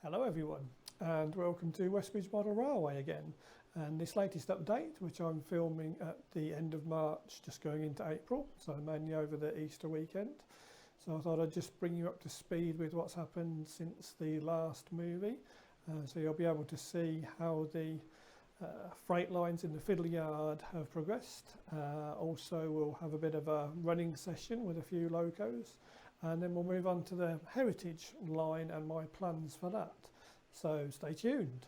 Hello everyone, and welcome to Westbridge Model Railway again. And this latest update, which I'm filming at the end of March, just going into April, so mainly over the Easter weekend. So I thought I'd just bring you up to speed with what's happened since the last movie. So you'll be able to see how the freight lines in the Fiddle Yard have progressed. Also, we'll have a bit of a running session with a few locos. And then we'll move on to the heritage line and my plans for that. So stay tuned.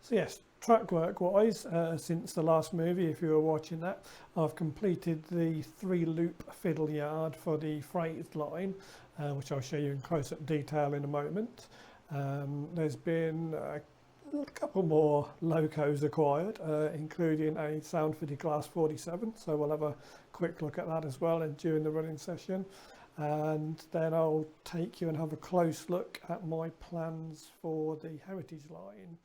So yes, track work wise, since the last movie, if you were watching that, I've completed the 3-loop Fiddle Yard for the freight line, which I'll show you in close-up detail in a moment. There's been a couple more locos acquired, including a sound-fitted Class 47, so we'll have a quick look at that as well during the running session. And then I'll take you and have a close look at my plans for the heritage line.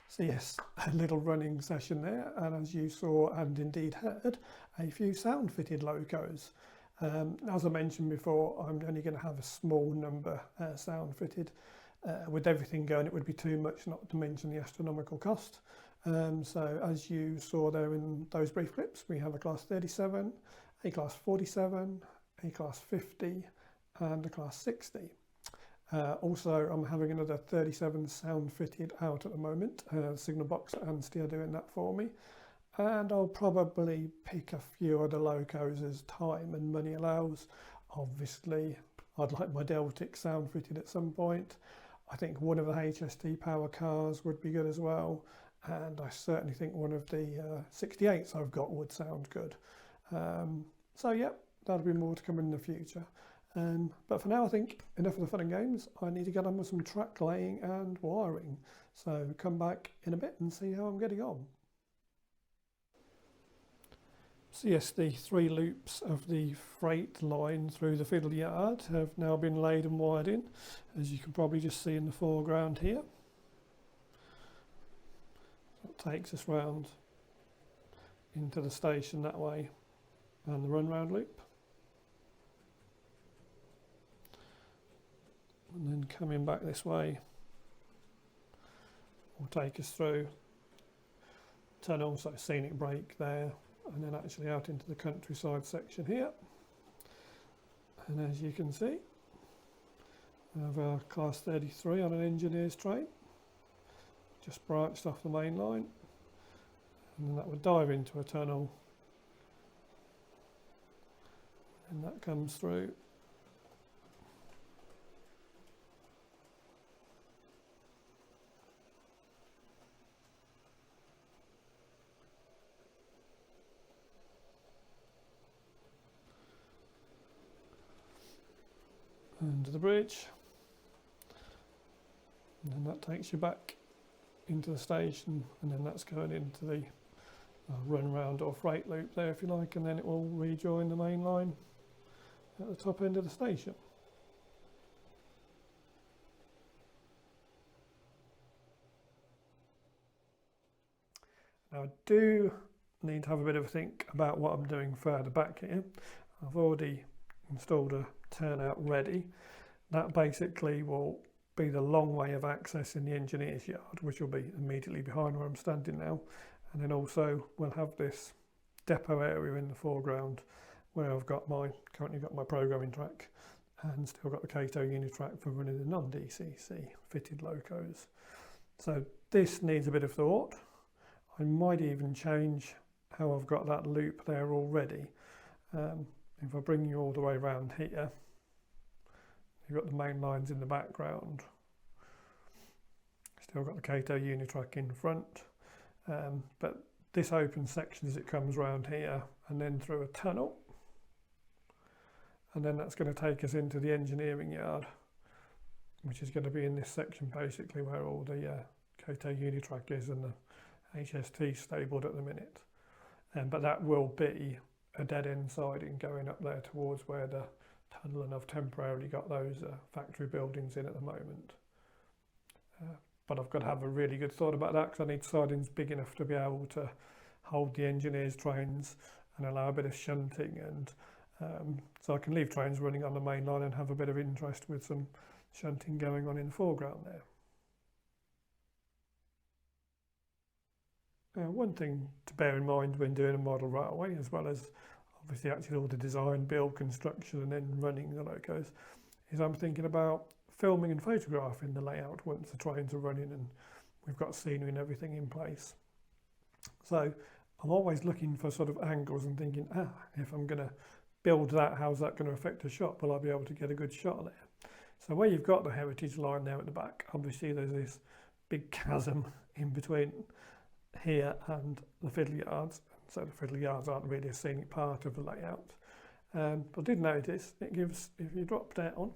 So yes, a little running session there, and as you saw and indeed heard, a few sound-fitted locos. As I mentioned before, I'm only going to have a small number sound-fitted. With everything going, it would be too much, not to mention the astronomical cost. So as you saw there in those brief clips, we have a Class 37, a Class 47, a Class 50, and a Class 60. Also, I'm having another 37 sound fitted out at the moment, signal box and steer doing that for me. And I'll probably pick a few other locos as time and money allows. Obviously, I'd like my Deltic sound fitted at some point. I think one of the HST power cars would be good as well, and I certainly think one of the 68s I've got would sound good. So yeah, that'll be more to come in the future. But for now, I think enough of the fun and games. I need to get on with some track laying and wiring. So come back in a bit and see how I'm getting on. So yes, the 3 loops of the freight line through the fiddle yard have now been laid and wired in, as you can probably just see in the foreground here. That takes us round into the station that way, and the run round loop. And then coming back this way will take us through tunnel, so scenic break there, and then actually out into the countryside section here. And as you can see, we have our class 33 on an engineer's train, just branched off the main line, and then that would dive into a tunnel, and that comes through. Under the bridge, and then that takes you back into the station, and then that's going into the run round or freight loop there if you like, and then it will rejoin the main line at the top end of the station. Now I do need to have a bit of a think about what I'm doing further back here. I've already installed a turnout ready. That basically will be the long way of accessing the engineer's yard, which will be immediately behind where I'm standing now, and then also we'll have this depot area in the foreground where I've got currently got my programming track and still got the Kato Unitrack for running the non-DCC fitted locos. So this needs a bit of thought. I might even change how I've got that loop there already. If I bring you all the way around here, you've got the main lines in the background. Still got the Kato Unitrack in front, but this open section as it comes round here and then through a tunnel, and then that's going to take us into the engineering yard, which is going to be in this section basically where all the Kato Unitrack is and the HST stabled at the minute. But that will be a dead end siding going up there towards where the tunnel, and I've temporarily got those factory buildings in at the moment. But I've got to have a really good thought about that, because I need sidings big enough to be able to hold the engineers' trains and allow a bit of shunting, and so I can leave trains running on the main line and have a bit of interest with some shunting going on in the foreground there. One thing to bear in mind when doing a model railway, as well as obviously actually all the design, build, construction and then running the locos, is I'm thinking about filming and photographing the layout once the trains are running and we've got scenery and everything in place. So I'm always looking for sort of angles and thinking, if I'm going to build that, how's that going to affect the shot? Will I be able to get a good shot there? So where you've got the heritage line there at the back, obviously there's this big chasm in between here and the fiddle yards, so the fiddle yards aren't really a scenic part of the layout. But I did notice it gives, if you drop down,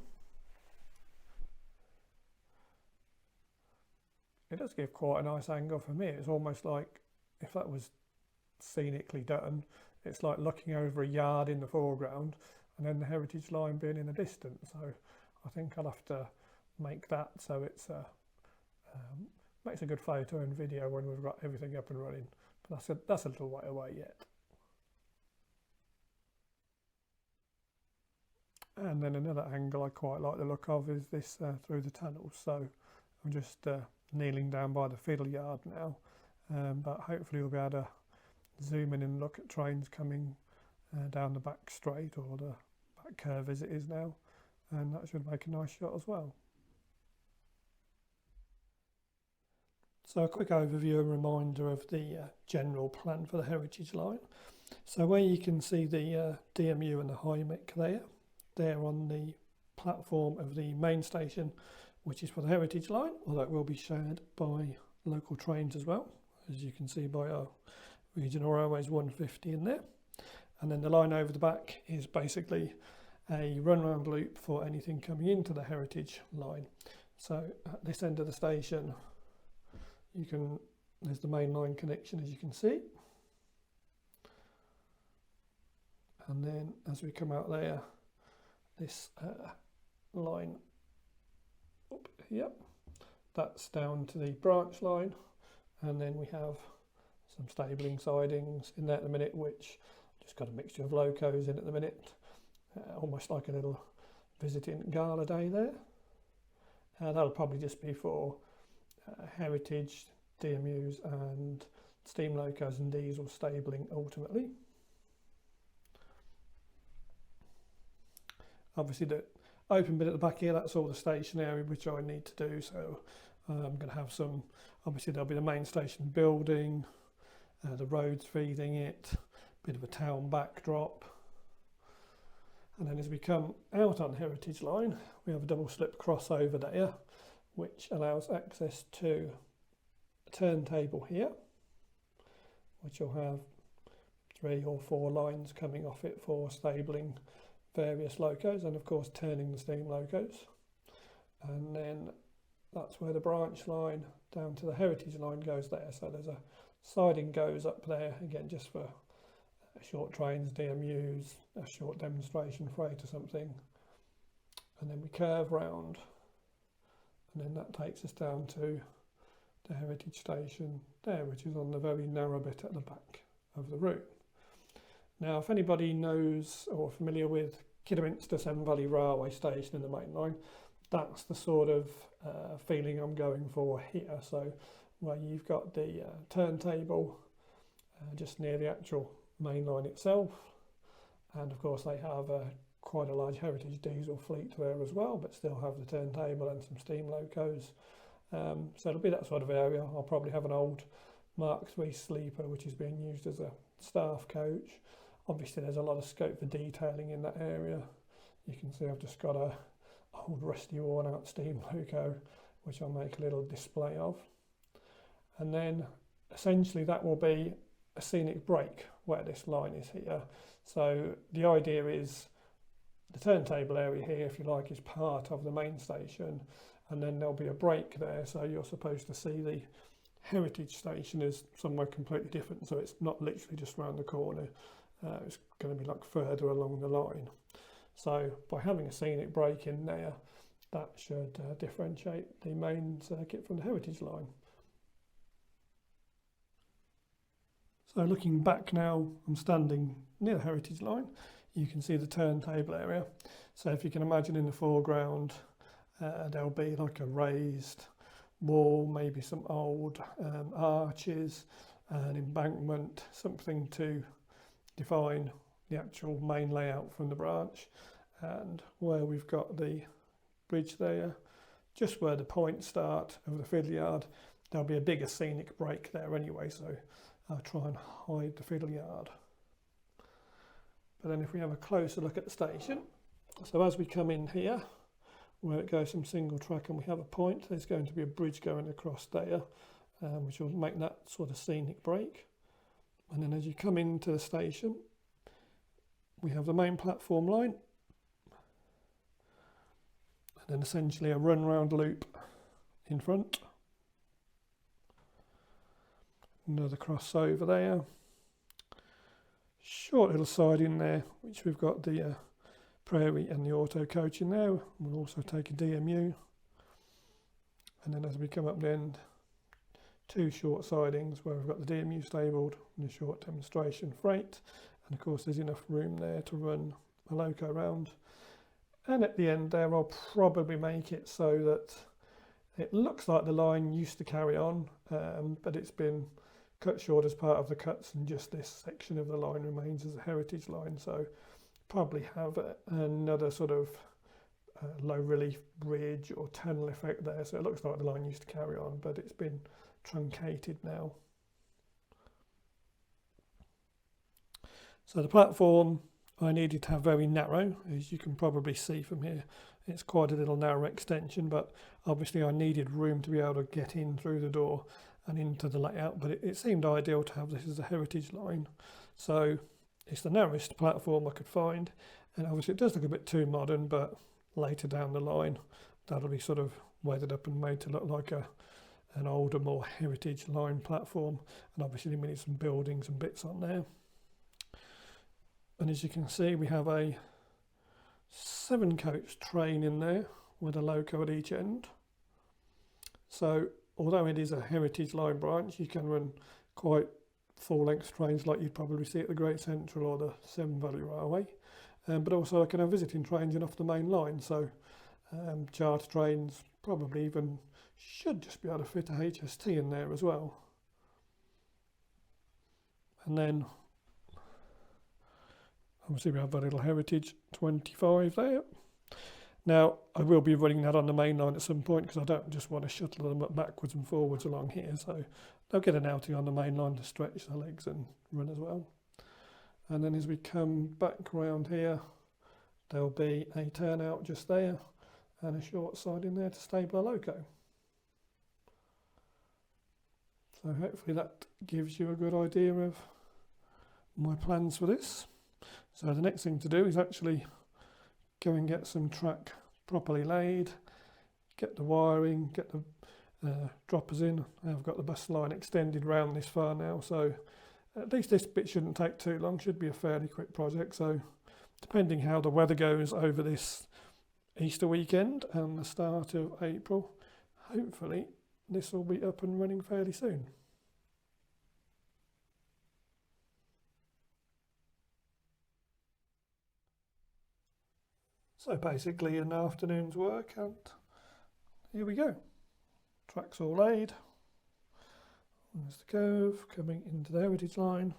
it does give quite a nice angle for me. It's almost like if that was scenically done, it's like looking over a yard in the foreground and then the heritage line being in the distance. So I think I'll have to make that so it's makes a good photo and video when we've got everything up and running. But that's a little way away yet. And then another angle I quite like the look of is this through the tunnel. So I'm just kneeling down by the fiddle yard now, but hopefully we'll be able to zoom in and look at trains coming down the back straight, or the back curve as it is now, and that should make a nice shot as well. So a quick overview and reminder of the general plan for the heritage line. So where you can see the DMU and the HIMIC there, they're on the platform of the main station which is for the heritage line, although it will be shared by local trains as well, as you can see by our Regional Railways 150 in there. And then the line over the back is basically a run round loop for anything coming into the heritage line. So at this end of the station, there's the main line connection, as you can see. And then as we come out there, this line up here, that's down to the branch line. And then we have some stabling sidings in there at the minute, which just got a mixture of locos in at the minute, almost like a little visiting gala day there. That'll probably just be for heritage, DMUs and steam locos and diesel stabling ultimately. Obviously the open bit at the back here, that's all the station area which I need to do, so I'm going to have some, obviously there'll be the main station building, the roads feeding it, a bit of a town backdrop. And then as we come out on Heritage Line, we have a double slip crossover there, which allows access to a turntable here, which will have 3 or 4 lines coming off it for stabling various locos and of course turning the steam locos. And then that's where the branch line down to the heritage line goes there. So there's a siding goes up there, again just for short trains, DMUs, a short demonstration freight or something. And then we curve round, and then that takes us down to the heritage station there, which is on the very narrow bit at the back of the route. Now, if anybody knows or familiar with Kidderminster Severn Valley Railway Station in the main line, that's the sort of feeling I'm going for here. So where you've got the turntable just near the actual main line itself, and of course they have quite a large heritage diesel fleet there as well, but still have the turntable and some steam locos. So it'll be that sort of area. I'll probably have an old Mark III sleeper which is being used as a staff coach. Obviously there's a lot of scope for detailing in that area. You can see I've just got a old rusty worn out steam loco which I'll make a little display of. And then essentially that will be a scenic break where this line is here. So the idea is the turntable area here, if you like, is part of the main station, and then there'll be a break there, so you're supposed to see the heritage station as somewhere completely different, so it's not literally just around the corner. It's going to be like further along the line. So by having a scenic break in there, that should differentiate the main circuit from the heritage line. So looking back now, I'm standing near the heritage line. You can see the turntable area. So if you can imagine in the foreground, there'll be like a raised wall, maybe some old arches, an embankment, something to define the actual main layout from the branch. And where we've got the bridge there, just where the points start of the fiddle yard, there'll be a bigger scenic break there anyway, so I'll try and hide the fiddle yard. But then if we have a closer look at the station, so as we come in here, where it goes from single track and we have a point, there's going to be a bridge going across there, which will make that sort of scenic break. And then as you come into the station, we have the main platform line, and then essentially a run round loop in front. Another crossover there. Short little siding there, which we've got the Prairie and the auto coach in there. We'll also take a DMU. And then as we come up the end, 2 short sidings where we've got the DMU stabled and a short demonstration freight. And of course there's enough room there to run a loco around. And at the end there I'll probably make it so that it looks like the line used to carry on, but it's been cut short as part of the cuts, and just this section of the line remains as a heritage line. So probably have another sort of low relief bridge or tunnel effect there, so it looks like the line used to carry on, but it's been truncated now. So the platform I needed to have very narrow, as you can probably see from here. It's quite a little narrow extension, but obviously I needed room to be able to get in through the door and into the layout, but it seemed ideal to have this as a heritage line. So it's the narrowest platform I could find, and obviously it does look a bit too modern, but later down the line that'll be sort of weathered up and made to look like an older, more heritage line platform, and obviously we need some buildings and bits on there. And as you can see, we have a 7-coach train in there with a loco at each end. So although it is a heritage line branch, you can run quite full-length trains like you'd probably see at the Great Central or the Severn Valley Railway, but also I can have visiting trains in off the main line, so charter trains probably even should just be able to fit a HST in there as well. And then obviously we have that little Heritage 25 there. Now I will be running that on the main line at some point because I don't just want to shuttle them up backwards and forwards along here, so they'll get an outing on the main line to stretch their legs and run as well. And then as we come back around here, there'll be a turnout just there and a short side in there to stable a loco. So hopefully that gives you a good idea of my plans for this. So the next thing to do is actually go and get some track properly laid, get the wiring, get the droppers in. I've got the bus line extended round this far now, so at least this bit shouldn't take too long, should be a fairly quick project. So depending how the weather goes over this Easter weekend and the start of April, hopefully this will be up and running fairly soon. So basically an afternoon's work, and here we go. Track's all laid. There's the curve coming into the heritage line.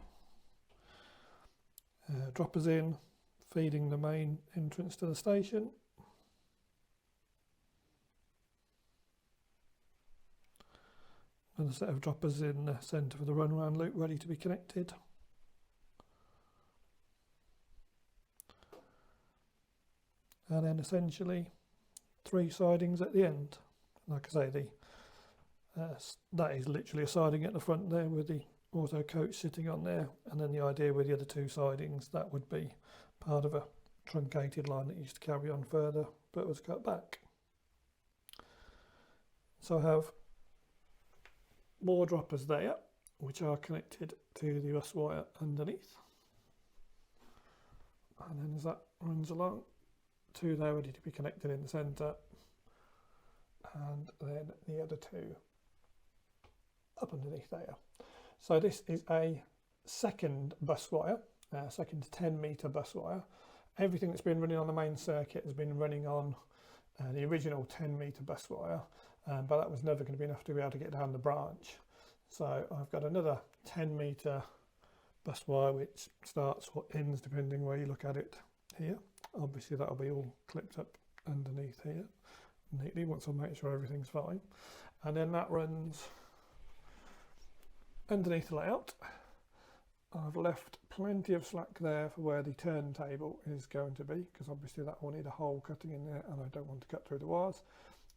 Droppers in, feeding the main entrance to the station. And a set of droppers in the centre for the run-round loop ready to be connected. And then essentially 3 sidings at the end. Like I say, that is literally a siding at the front there with the auto coach sitting on there, and then the idea with the other 2 sidings, that would be part of a truncated line that used to carry on further but was cut back. So I have more droppers there which are connected to the bus wire underneath, and then as that runs along, 2 there ready to be connected in the centre, and then the other 2 up underneath there. So this is a second bus wire, second 10-metre bus wire. Everything that's been running on the main circuit has been running on the original 10-metre bus wire, but that was never going to be enough to be able to get down the branch. So I've got another 10-metre bus wire which starts or ends depending where you look at it here. Obviously that'll be all clipped up underneath here neatly once I make sure everything's fine, and then that runs underneath the layout. I've left plenty of slack there for where the turntable is going to be, because obviously that will need a hole cutting in there and I don't want to cut through the wires,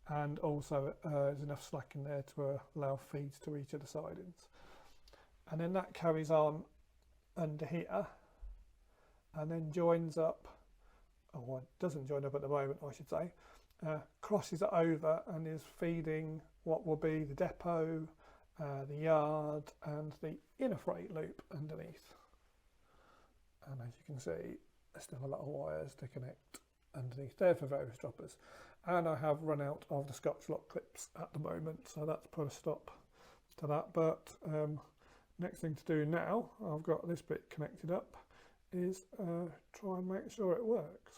and also there's enough slack in there to allow feeds to each of the sidings. And then that carries on under here and then joins up, or it doesn't join up at the moment I should say, crosses it over and is feeding what will be the depot, the yard and the inner freight loop underneath. And as you can see, there's still a lot of wires to connect underneath there for various droppers, and I have run out of the Scotch lock clips at the moment, so that's put a stop to that. But next thing to do now, I've got this bit connected up, is try and make sure it works.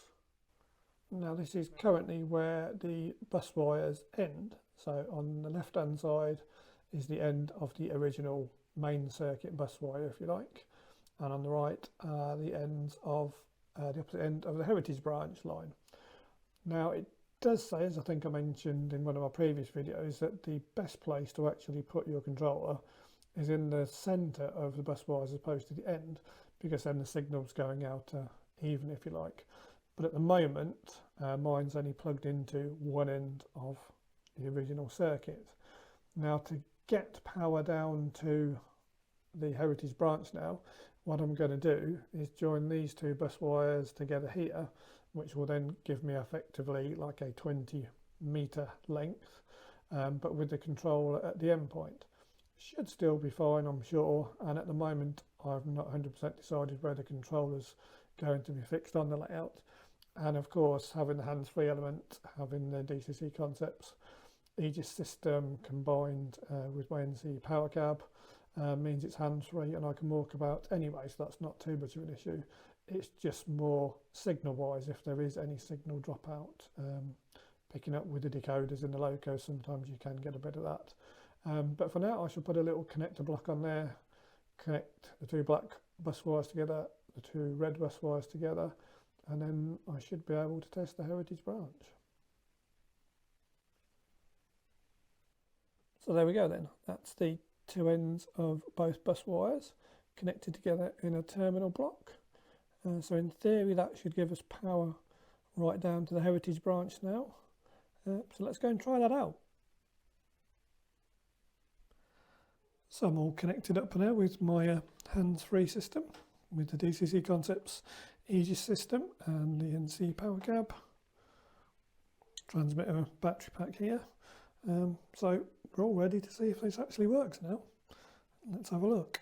Now this is currently where the bus wires end, so on the left hand side is the end of the original main circuit bus wire, if you like, and on the right are the ends of the opposite end of the heritage branch line. Now it does say, as I think I mentioned in one of my previous videos, that the best place to actually put your controller is in the centre of the bus wires as opposed to the end, because then the signal's going out even, if you like. but at the moment mine's only plugged into one end of the original circuit. Now to get power down to the heritage branch now, what I'm going to do is join these two bus wires together here, which will then give me effectively like a 20-meter length, but with the controller at the end point. Should still be fine, I'm sure, and at the moment I've not 100% decided where the controller's going to be fixed on the layout. And of course, having the hands-free element, having the DCC Concepts Aegis system combined with my NC power cab means it's hands-free and I can walk about anyway, so that's not too much of an issue. It's just more signal-wise, if there is any signal dropout. Picking up with the decoders in the locos, sometimes you can get a bit of that. But for now, I shall put a little connector block on there, connect the two black bus wires together, the two red bus wires together, and then I should be able to test the heritage branch. So there we go then. That's the two ends of both bus wires connected together in a terminal block. So in theory, that should give us power right down to the heritage branch now. So let's go and try that out. So I'm all connected up now with my hands-free system, with the DCC Concepts Aegis system and the NC power cab, transmitter battery pack here. So we're all ready to see if this actually works now. Let's have a look.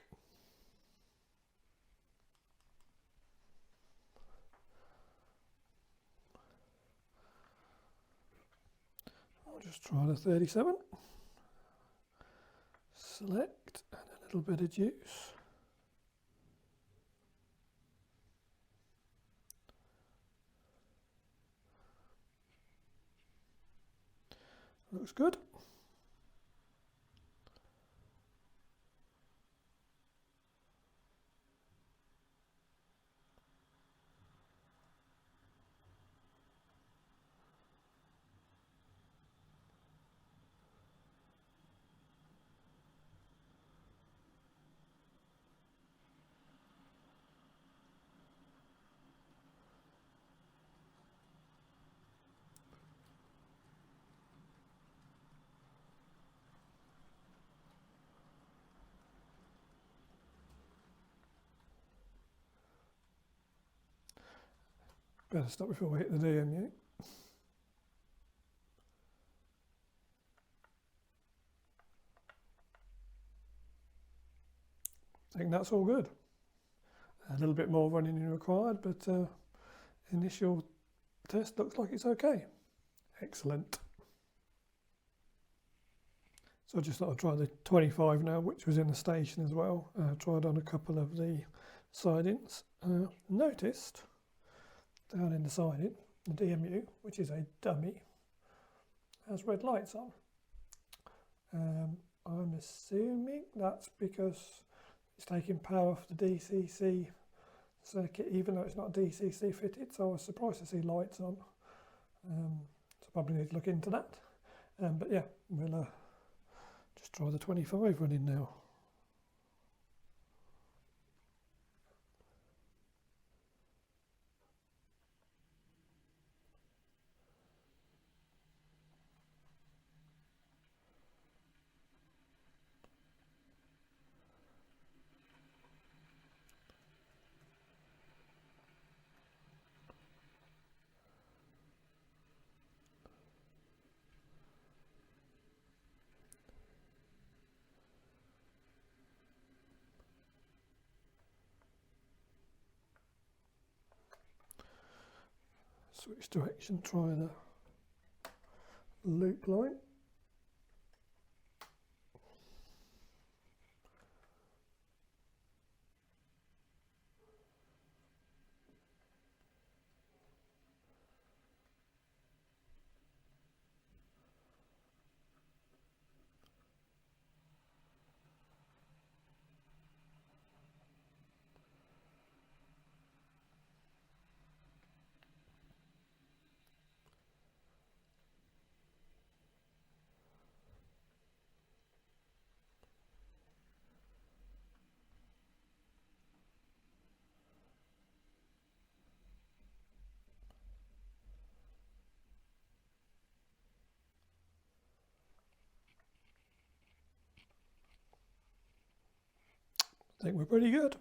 I'll just try the 37. Select and a little bit of juice. Looks good. Better stop before we hit the DMU. I think that's all good. A little bit more running required, but initial test looks like it's okay. Excellent. So I just thought I'd try the 25 now, which was in the station as well. Tried on a couple of the sidings. Noticed down in the siding, the DMU, which is a dummy, has red lights on. I'm assuming that's because it's taking power off the DCC circuit, even though it's not DCC fitted, so I was surprised to see lights on. So probably need to look into that. But yeah, we'll just try the 25 running now. Switch direction, try the loop line. I think we're pretty good.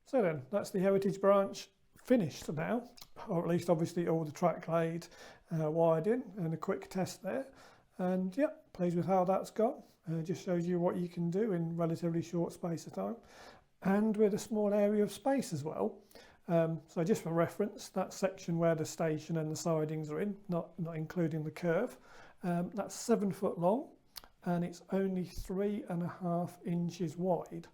So then, that's the heritage branch finished now, or at least obviously all the track laid, wired in, and a quick test there. And yeah, pleased with how that's gone. Just shows you what you can do in relatively short space of time, and with a small area of space as well. So just for reference, that section where the station and the sidings are in, not including the curve, that's 7 foot long, and it's only 3.5 inches wide.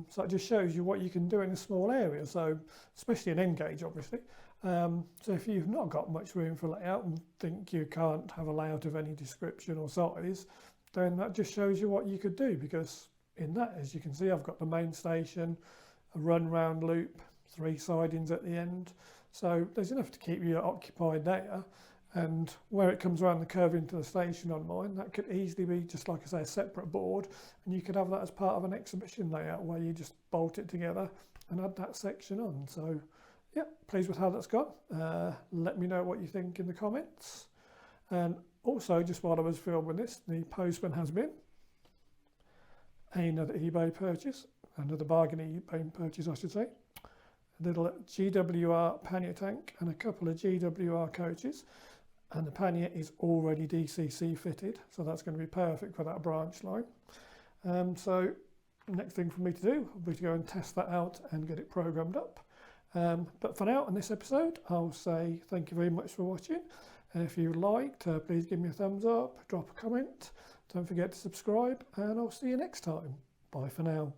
So it just shows you what you can do in a small area, so especially an N gauge obviously. So if you've not got much room for layout and think you can't have a layout of any description or size, then that just shows you what you could do, because in that, as you can see, I've got the main station, a run round loop, 3 sidings at the end, so there's enough to keep you occupied there. And where it comes around the curve into the station on mine, that could easily be, just like I say, a separate board, and you could have that as part of an exhibition layout where you just bolt it together and add that section on. So yeah, pleased with how that's gone. Let me know what you think in the comments. And also, just while I was filming this, the postman has been another eBay purchase, another bargain eBay purchase I should say. A little GWR pannier tank and a couple of GWR coaches. And the pannier is already DCC fitted, so that's going to be perfect for that branch line. So next thing for me to do will be to go and test that out and get it programmed up. But for now, in this episode, I'll say thank you very much for watching. And if you liked, please give me a thumbs up, drop a comment. Don't forget to subscribe, and I'll see you next time. Bye for now.